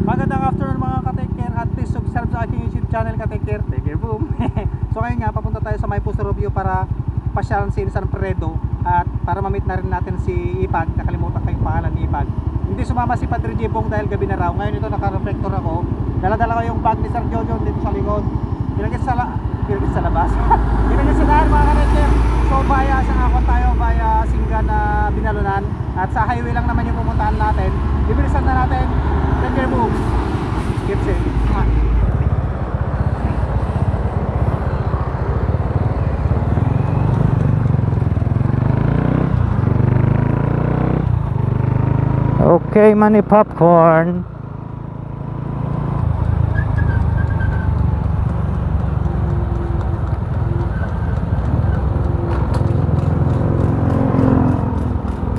Magandang afternoon mga ka-take care, at please subscribe sa aking YouTube channel ka-take care. Take care, boom. So ngayon nga, papunta tayo sa May Puso Rubio para pasyalan si San Fredo at para ma-meet na rin natin si Ipag. Nakalimutan ko yung pangalan ni Ipag. Hindi sumama si Padre Jibong dahil gabi na raw. Ngayon ito naka-reflector ako. Dala-dala ko yung bag ni Sir Jojo dito sa likod. Ilagay sa labas. Ilagay sa daan mga ka-take care. So via sa akon tayo, via Singan na Binalunan. At sa highway lang naman yung pumuntahan natin. Bibilisan na natin. Take care, boom. Keep safe. Okay, money popcorn.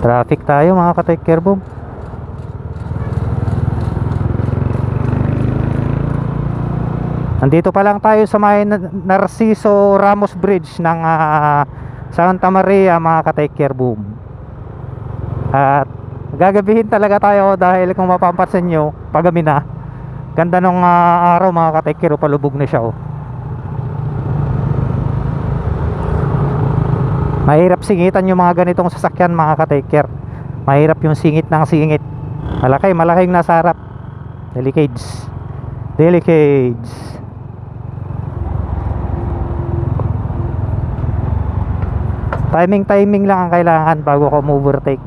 Traffic tayo mga ka-take care, boom. Nandito pa lang tayo sa may Narciso Ramos Bridge ng Santa Maria mga ka-take care, boom. At gagabihin talaga tayo dahil kung mapapansin nyo, pagabi na. Ganda nung araw mga ka-take care, palubog na siya, oh. Mahirap singitan yung mga ganitong sasakyan mga ka-take care. Mahirap yung singit ng singit. Malaking nasa harap. Delicades. Timing lang ang kailangan bago ka overtake.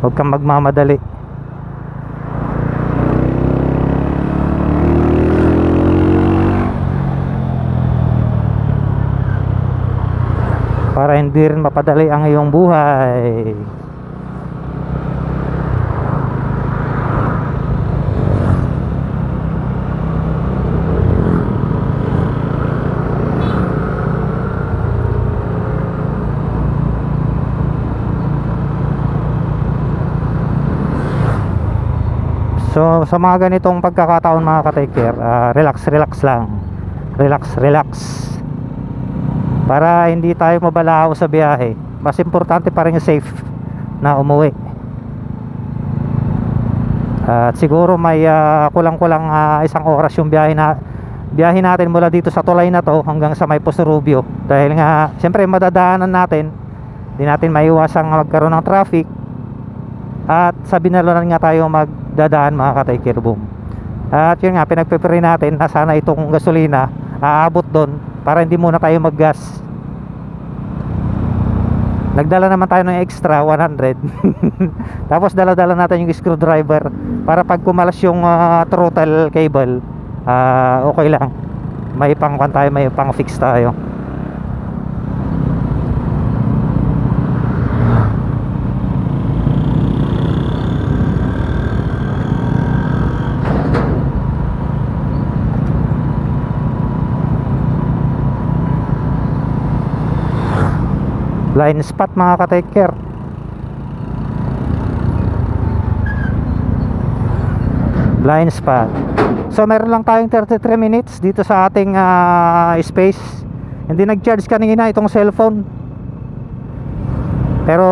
Huwag kang magmamadali. Para hindi rin mapadali ang iyong buhay. So sa mga ganitong pagkakataon mga ka-take care, relax lang. Relax. Para hindi tayo mabalahaw sa biyahe. Mas importante pa rin safe na umuwi. At siguro may kulang-kulang isang oras yung biyahe natin mula dito sa tulay na to hanggang sa May Puso Rubio. Dahil nga siyempre madadaanan natin, hindi natin maiwasang magkaroon ng traffic. At sa Binalunan nga tayo magdadaan mga ka-take care, boom. At yun nga, pinagpipiri natin na sana itong gasolina aabot doon para hindi muna tayo maggas. Nagdala naman tayo ng extra 100. Tapos dala-dala natin yung screwdriver para pag kumalas yung throttle cable, okay lang. May pang-kwan tayo, may pang-fix tayo. Blind spot mga ka-take care. Blind spot. So meron lang tayong 33 minutes dito sa ating space. Hindi nag-charge kanina itong cellphone. Pero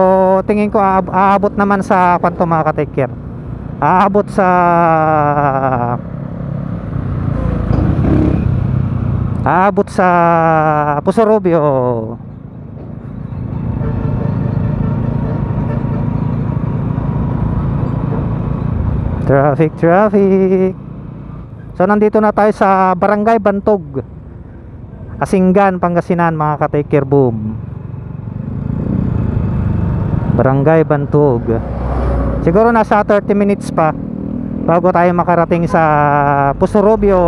tingin ko aabot naman sa kwanto mga ka-take care. Aabot sa Puso Rubio. Traffic. So nandito na tayo sa Barangay Bantog, Asingan, Pangasinan mga ka-take care, boom. Barangay Bantog. Siguro nasa 30 minutes pa bago tayo makarating sa Puso Rubio.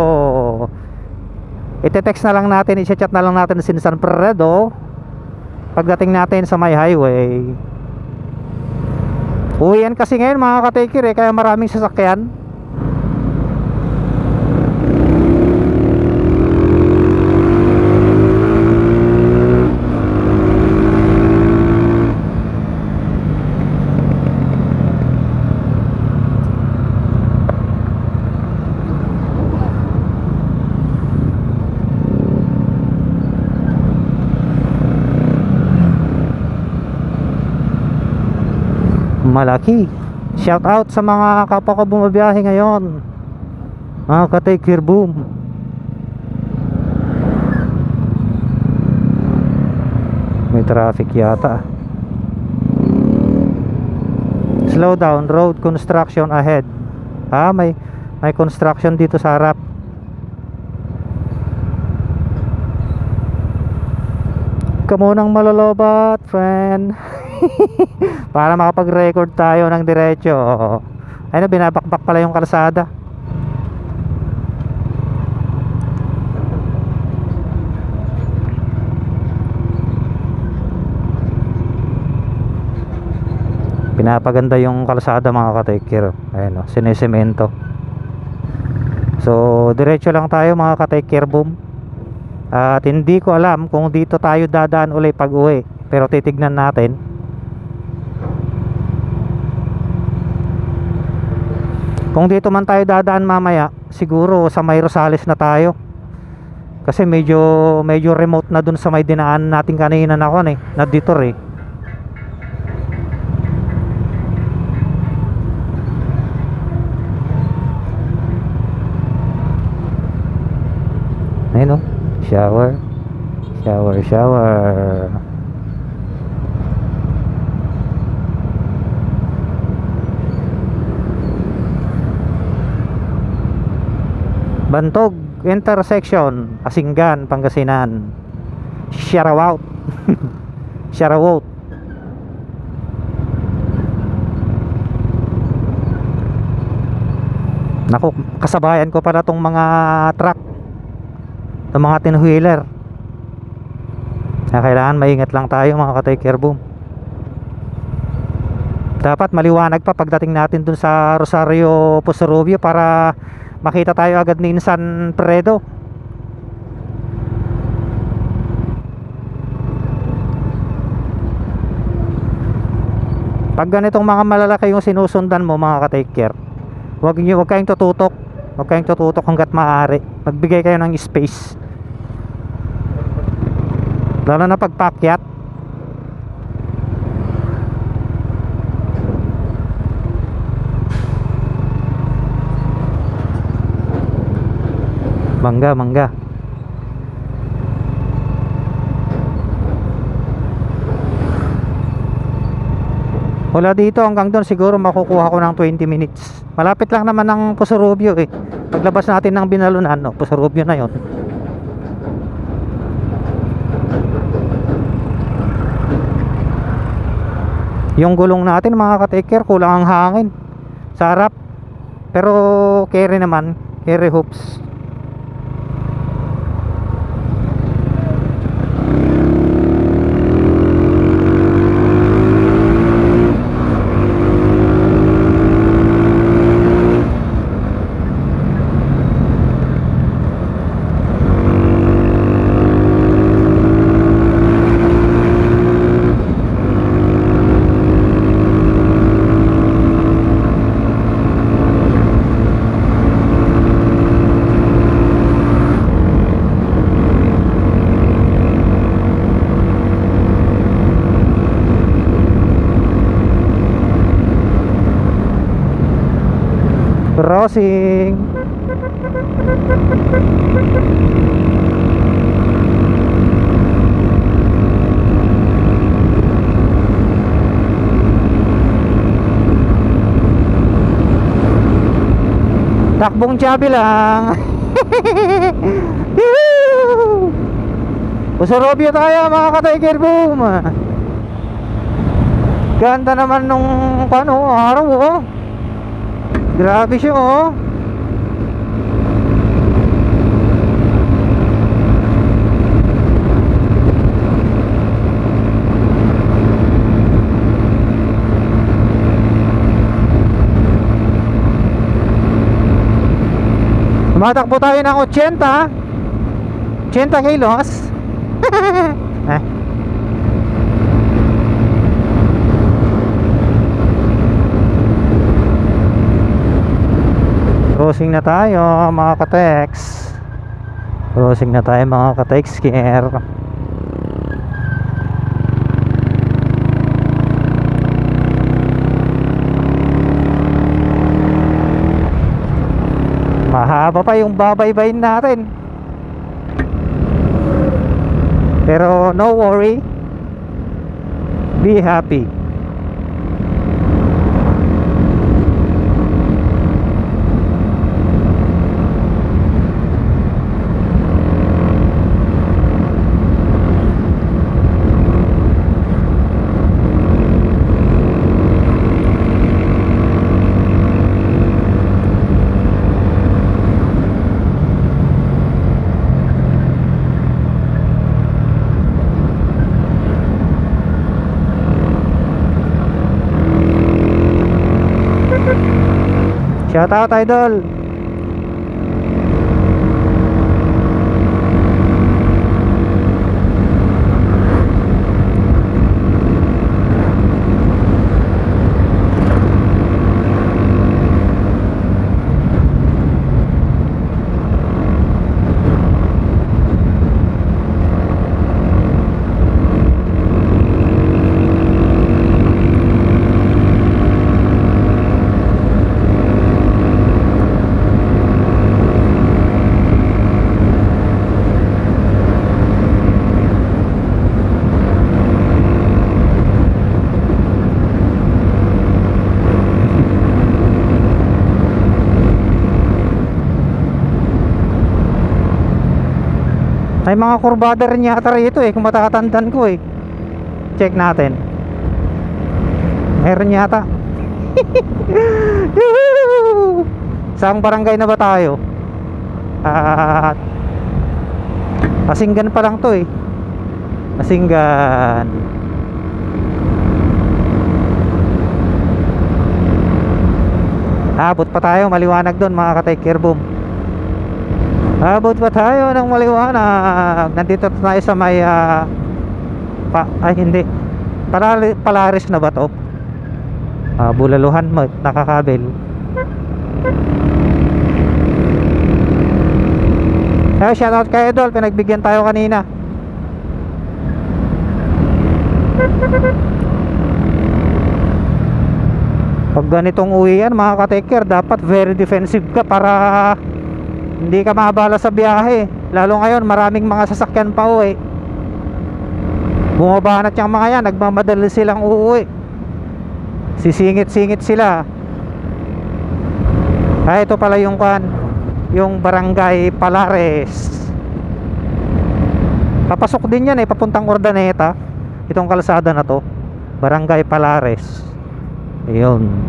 Ite-text na lang natin, i-chat na lang natin si San Fredo pagdating natin sa may highway. Uwian kasi ngayon mga ka-take care, kaya maraming sasakyan. malaki. Shout out sa mga kapwa ko bumabiyahe ngayon. Mga ka-take care boom. May traffic yata. Slow down, road construction ahead. May construction dito sa harap. Ka munang malolobat, friend. Para makapag-record tayo ng diretso. Ayun, binabakbak pala yung kalsada. Pinapaganda yung kalsada mga ka-take-care. Ayun o, sinisemento. So diretso lang tayo mga ka-take-care boom. At hindi ko alam kung dito tayo dadaan ulit pag uwi, pero titignan natin. Kung dito man tayo dadaan mamaya, siguro sa may Rosales na tayo. Kasi medyo remote na dun sa may dinaan natin kanina na kon na detour eh. Ayun o, shower. Bantog intersection, Asinggan, Pangasinan. Shoutout. Shoutout. Naku, kasabayan ko pala tong mga truck, itong mga tin-wheeler. Kailangan maingat lang tayo mga ka-take care boom. Dapat maliwanag pa pagdating natin dun sa Rosario Pusurubio para makita tayo agad ni Insan Predo. Pag ganitong mga malalaki yung sinusundan mo mga ka-take care, huwag kayong tututok. Huwag kayong tututok hanggat maaari. Magbigay kayo ng space, lalo na pagpakyat. Mangga. Wala dito hanggang doon siguro makukuha ko ng 20 minutes. Malapit lang naman ng Pusurubio eh. Paglabas natin ng Binalunan, no, Pusurubio na yon. Yung gulong natin mga ka-take care, kulang ang hangin sa harap. Pero carry naman, carry hoops. Crossing. Takbong Chabi lang. Pusurubio tayo mga ka-take boom. Ganda naman nung araw oh. Grabe siya oh. Tumatakbo tayo ng 80 kilos. Crossing na tayo mga ka-tex. Crossing na tayo mga ka-tex care. Mahaba pa yung babaybayin natin. Pero no worry, be happy. Shout out, idol. May mga kurbada rin yata rito kung matatandaan ko Check natin. Meron yata. Saang barangay na ba tayo? Pasinggan pa lang to Pasinggan. Abot pa tayo, maliwanag doon mga ka-take care boom. Abot pa tayo ng maliwanag. Nandito tayo sa may hindi Palaris na ba to? Bulaluhan mo, nakakabel. Shoutout kay Idol, pinagbigyan tayo kanina. Pag ganitong uwian mga ka-take care, dapat very defensive ka para hindi ka maabala sa biyahe. Lalo ngayon maraming mga sasakyan pa uwi. Bumabanat yung mga yan, nagmamadali silang uuwi. Sisingit-singit sila. Ito pala yung yung barangay Palares. Papasok din yan papuntang Urdaneta. Itong kalsada na to, barangay Palares. Ayun.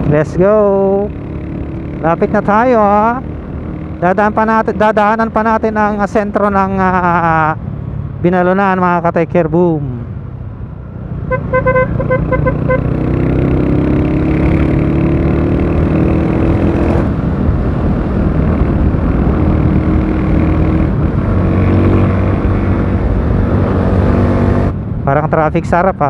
Let's go. Lapit na tayo dadaanan pa natin ang sentro ng Binalunan mga ka-take care boom. Parang traffic sarap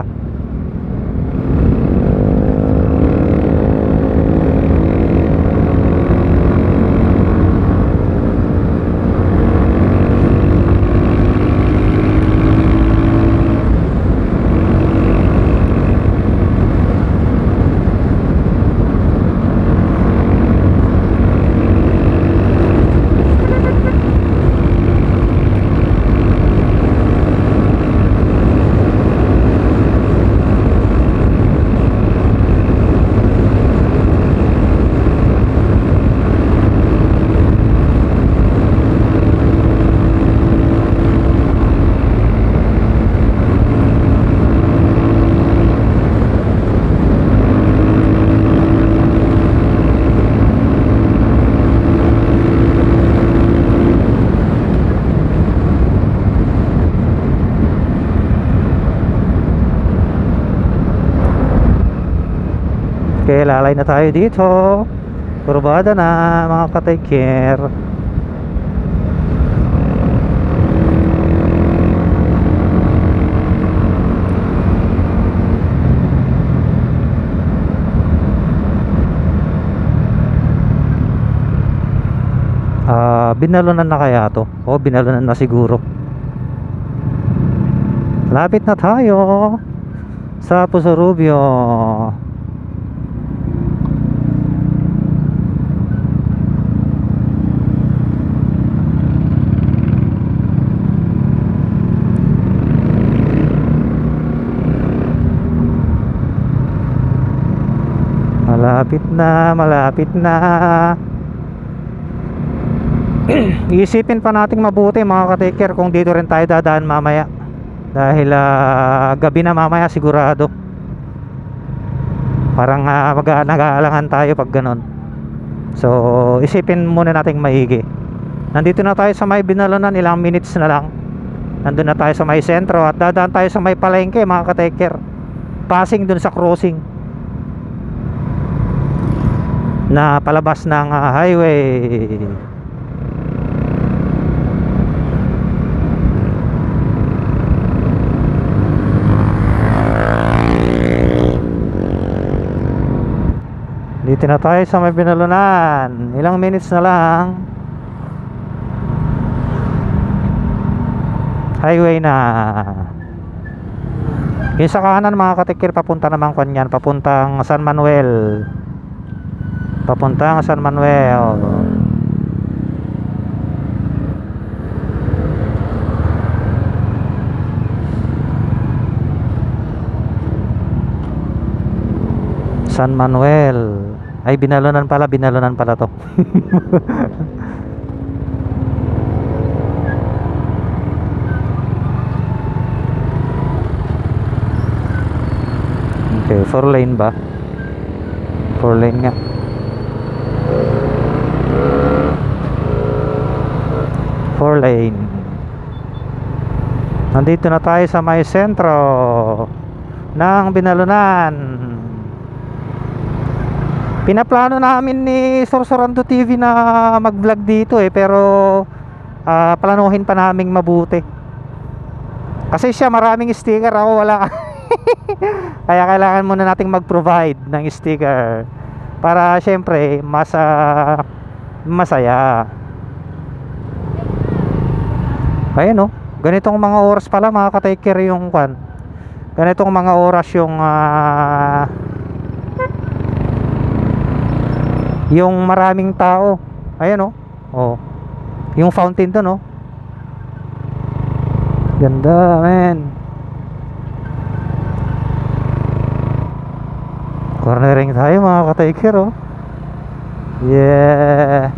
Okay, lalay na tayo dito. Kurbada na mga ka-take care. Binalunan na kaya to? O binalunan na siguro. Lapit na tayo sa Puso Rubio. Malapit na, malapit na. Iisipin pa nating mabuti mga ka-take care kung dito rin tayo dadaan mamaya. Dahil gabi na mamaya sigurado. Parang nag-aalangan tayo pag ganun. So isipin muna nating maigi. Nandito na tayo sa may Binalonan, ilang minutes na lang. Nandun na tayo sa may sentro at dadaan tayo sa may palengke mga ka-take care. Passing dun sa crossing na palabas ng highway. Dito na tayo sa may Binalonan, ilang minutes na lang. Highway na. Yung sa kanan mga katikir, papunta naman kanyan, papuntang San Manuel. Papuntang San Manuel. San Manuel. Ay, Binalonan pala to. Okay, 4 lane ba? 4 lane nga. Four lane. Nandito na tayo sa may sentro ng Binalonan. Pinaplano namin ni Sorsorando TV na mag-vlog dito pero planuhin pa naming mabuti. Kasi siya maraming sticker, ako wala. Kaya kailangan muna nating mag-provide ng sticker para syempre masaya. Ayan ganitong mga oras pala mga ka-take care yung kwan. Ganitong mga oras yung maraming tao. Ayan yung fountain doon ganda man. Cornering tayo mga ka-take care yeah.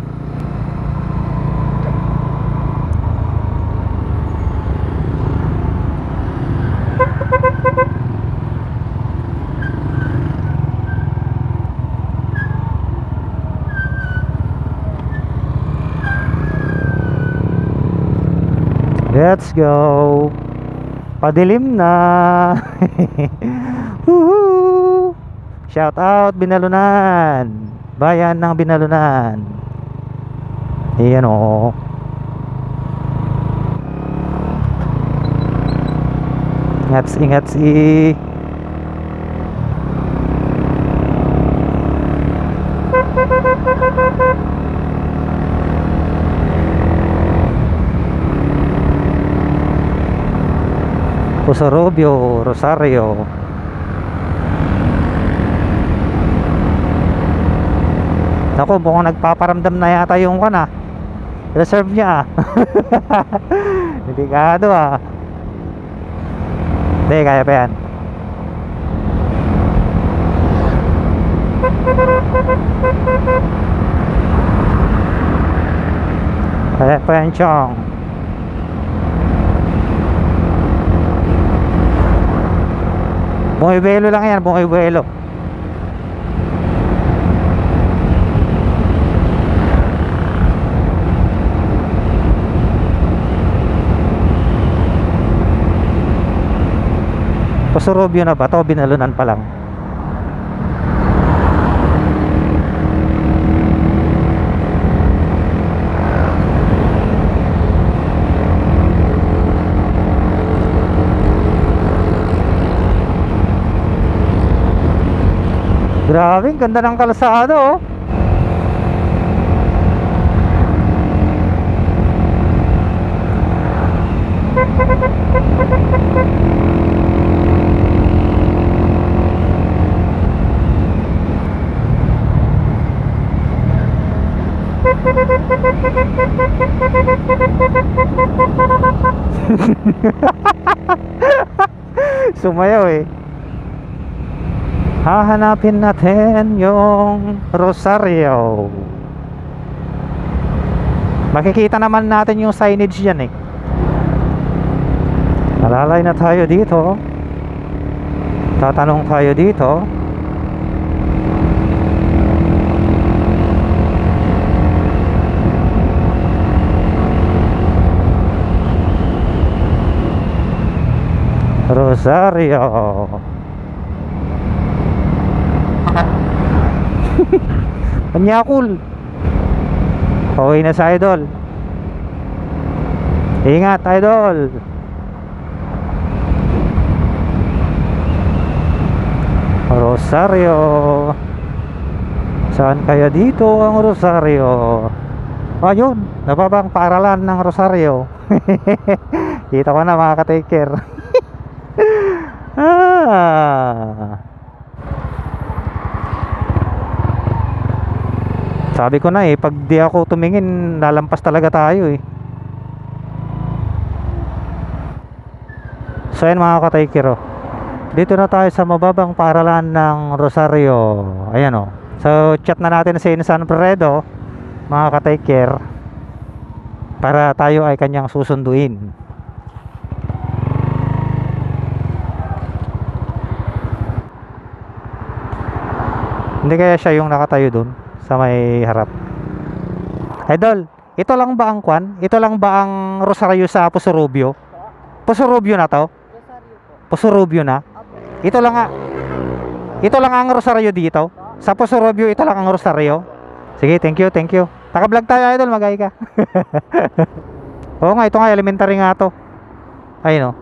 Let's go. Padilim na. Woohoo! Shout out Binalonan. Bayan ng Binalonan. Ayan Ingat si. Pusorobio, Rosario. Ako, mukhang nagpaparamdam na yata yung reserve niya delikado hindi, kaya pa yan. Kaya pa yan, Chong. Bumibuelo lang yan, bumibuelo. Pusorobio na ba to? Binalonan pa lang. Grabe, ganda ng kalsada Sumayaw Hahanapin natin yung Rosario. Makikita naman natin yung signage dyan eh. Malalay na tayo dito. Tatanong tayo dito. Rosario. Panyakul. Okay na sa idol. Ingat idol. Rosario. Saan kaya dito ang Rosario? Ayun, nababang paaralan ng Rosario. Kita ko na mga ka-taker. Sabi ko na eh, pag di ako tumingin, lalampas talaga tayo eh. So yan mga ka-taker oh. Dito na tayo sa mababang paaralan ng Rosario. Ayan oh. So chat na natin si San Fredo, mga ka-taker, para tayo ay kanyang susunduin. Hindi kaya siya yung nakatayo dun sa may harap. Idol, ito lang ba ang kwan? Ito lang ba ang Rosario sa Pusurubio? Pusurubio na to? Pusurubio na? Ito lang ang Rosario dito. Sa Pusurubio, ito lang ang Rosario. Sige, thank you, thank you. Naka-vlog tayo idol, magay ka. Oo nga, ito nga, elementary nga to. Ayun o,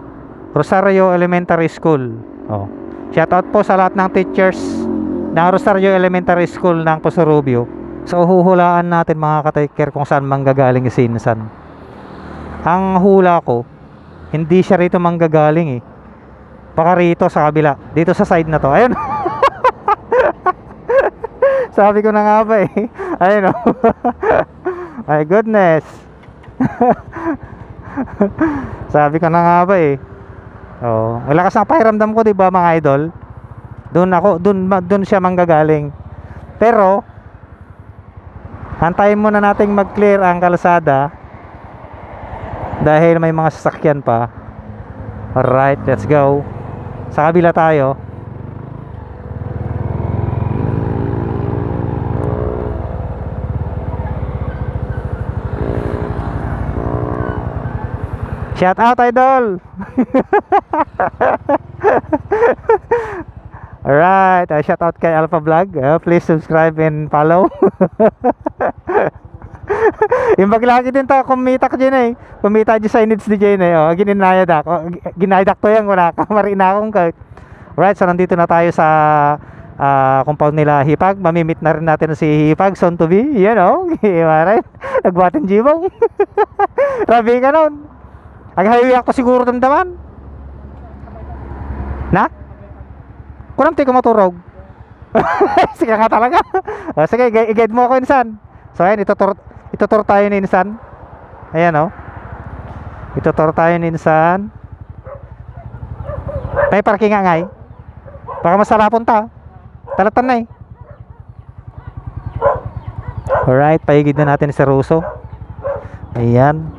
Rosario Elementary School. Oh. Shoutout po sa lahat ng teachers ng Rosario Elementary School ng Pusurubio. So huhulaan natin mga ka-taker kung saan manggagaling si Insan. Ang hula ko, hindi siya rito manggagaling eh. Baka rito sa kabila, dito sa side na to. Ayun. Sabi ko na nga ba eh. Ayun o. My goodness. Sabi ko na nga ba eh. Oh, lakas ng pakiramdam ko, 'di ba mga idol? Doon siya manggagaling. Pero hantayin muna nating mag-clear ang kalsada dahil may mga sasakyan pa. Alright, let's go. Sa kabila tayo. Shout out idol. Alright, shout out kay Alpha Vlog. Please subscribe and follow. Yung baglagi din to, kumita ko dyan eh. Kumita dyan sa needs di dyan eh. Gininayadak. Ginayadak to yan, wala ka marina akong kag. Alright, so nandito na tayo sa compound nila Hipag. Mamimit na rin natin si Hipag, soon to be. Yan o, alright. Nagbatin jibong. Rabi ka nun. Ag-highway ako siguro damdaman. Na? Kunang ti ko maturog. Sige nga talaga. Sige, i-guide mo ako Insan. So ayan, itutur tayo ni Insan. Ayan o. Itutur tayo ni Insan. May parking nga ngay. Baka masarapon ta. Talatan na eh. Alright, paigid na natin si Russo. Ayan.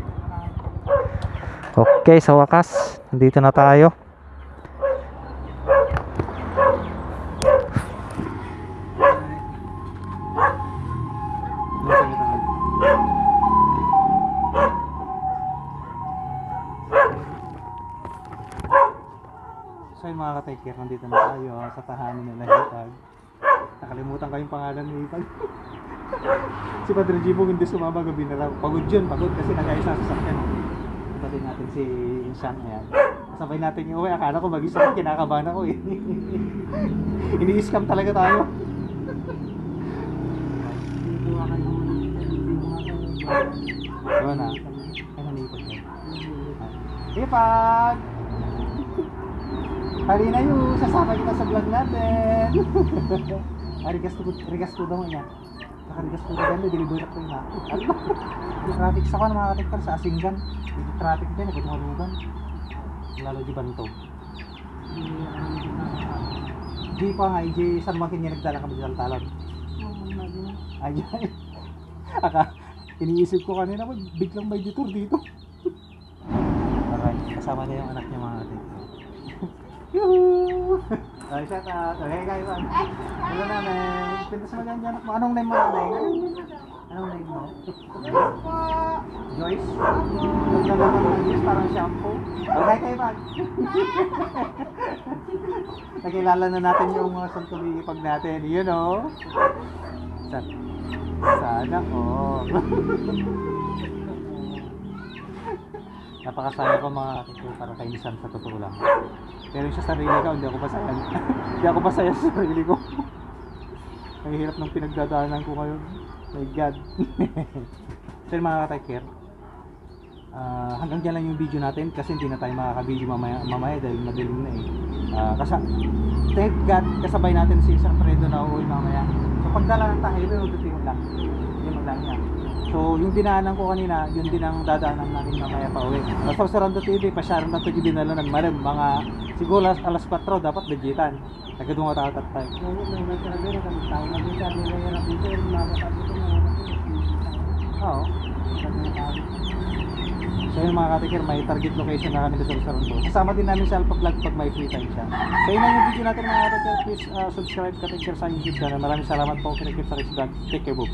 Okay, sa wakas, nandito na tayo. So yun mga ka-taker, nandito na tayo sa tahanan nila Hipag. Nakalimutan ko yung pangalan ni Hipag. Si Padre Jibong hindi sumama gabi na raw. Pagod yun, pagod kasi nag-aisa sa sasakyan. Sabihin natin si Insan, ayan. Sabay natin yung uwi, akala ko mag-isa ko, kinakabahan ako eh. Ini-scam talaga tayo. Diba na? Ay, nanipag na. Hipag! Halina yun, sasama kita sa vlog natin. Rigas ko daw niya. Nakarigas ko daw niya, deliver ko yun ha. Traffic sa kan mga katikpan sa Asinggan. Dito traffic din, nagkatumalugan. Lalo di Bantog. Di pa nga, di San Joaquin niya nagdala kami sa talon. Ay, aka, iniisip ko kanina, biglang may detour dito. Alright, kasama niya yung anak niya mga ate. Yuhuu! Ay, shout out. Okay guys, hello namin. Pintas mo dyan anak mo. Anong name mo nanay? Anong name mo? Joyce? Nagdalaman ng Joyce, parang shampoo. Okay kayo ba? Nakilala na natin yung mga santuliipag natin. You know? Sana all. Napakasaya ko mga ate para kay Nisan sa totoo lang. Pero yung sa sarili ko, hindi ako masaya. Hindi ako masaya sa sarili ko. Ang hirap ng pinagdadaanan ko ngayon. My God. So yun mga ka-take care. Hanggang dyan lang yung video natin kasi hindi na tayo makaka-video mamaya dahil madilim na eh. Thank God, kasabay natin si San Fredo na uuwi mamaya. So pagdala ng tayo, yun lang. Yun lang yan. So yung dinaanan ko kanina, yun din ang dadaanan natin mamaya pa uwi. So Sorsoran TV, pasyaran na ito yung dinalo ng malam. Mga siguro alas 4 dapat legitan. Nagadunga tayo tayo. Oo. So yun mga katikir, may target location na kami sa Sorsoran to. Kasama din namin sa Alpha Vlog pag may free time siya. So yun lang yung video natin mga katikir. Please subscribe katikir sa YouTube channel. Maraming salamat po kinikip sa Rice Vlog. Take care, boo.